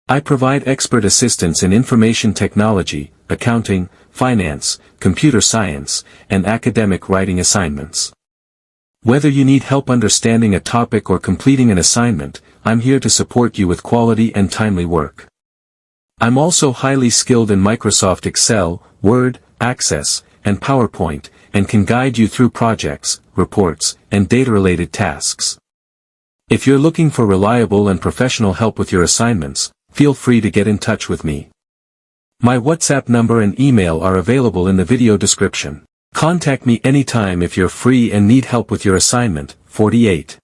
I provide expert assistance in information technology, accounting, finance, computer science, and academic writing assignments. Whether you need help understanding a topic or completing an assignment, I'm here to support you with quality and timely work. I'm also highly skilled in Microsoft Excel, Word, Access, and PowerPoint, and can guide you through projects, reports, and data-related tasks. If you're looking for reliable and professional help with your assignments, feel free to get in touch with me. My WhatsApp number and email are available in the video description. Contact me anytime if you're free and need help with your assignment. 48.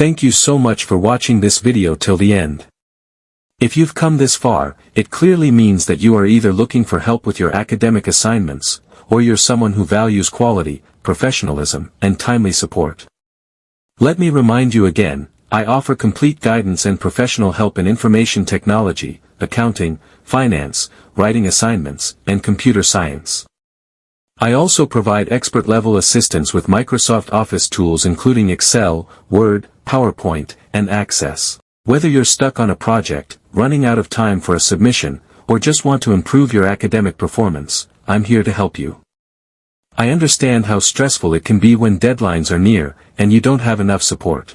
Thank you so much for watching this video till the end. If you've come this far, it clearly means that you are either looking for help with your academic assignments, or you're someone who values quality, professionalism, and timely support. Let me remind you again, I offer complete guidance and professional help in information technology, accounting, finance, writing assignments, and computer science. I also provide expert-level assistance with Microsoft Office tools including Excel, Word, PowerPoint, and Access. Whether you're stuck on a project, running out of time for a submission, or just want to improve your academic performance, I'm here to help you. I understand how stressful it can be when deadlines are near, and you don't have enough support.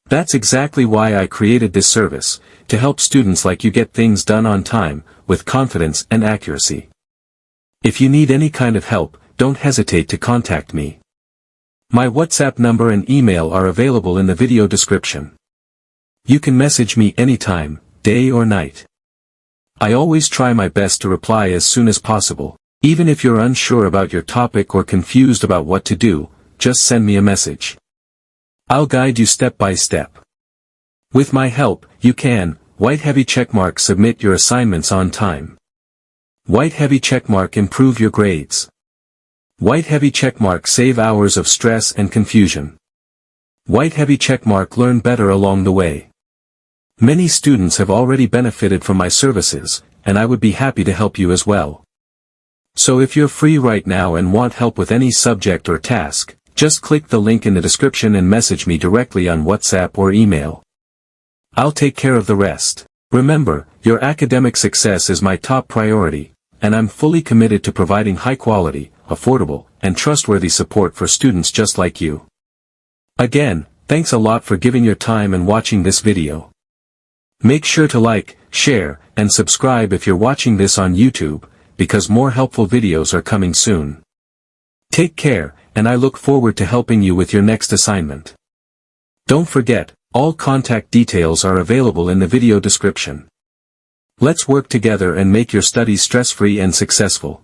That's exactly why I created this service, to help students like you get things done on time, with confidence and accuracy. If you need any kind of help, don't hesitate to contact me. My WhatsApp number and email are available in the video description. You can message me anytime, day or night. I always try my best to reply as soon as possible. Even if you're unsure about your topic or confused about what to do, just send me a message. I'll guide you step by step. With my help, you can, white heavy checkmark, submit your assignments on time. White heavy checkmark, improve your grades. White heavy checkmark, save hours of stress and confusion. White heavy checkmark, learn better along the way. Many students have already benefited from my services, and I would be happy to help you as well. So if you're free right now and want help with any subject or task, just click the link in the description and message me directly on WhatsApp or email. I'll take care of the rest. Remember, your academic success is my top priority, and I'm fully committed to providing high-quality, affordable, and trustworthy support for students just like you. Again, thanks a lot for giving your time and watching this video. Make sure to like, share, and subscribe if you're watching this on YouTube, because more helpful videos are coming soon. Take care, and I look forward to helping you with your next assignment. Don't forget, all contact details are available in the video description. Let's work together and make your studies stress-free and successful.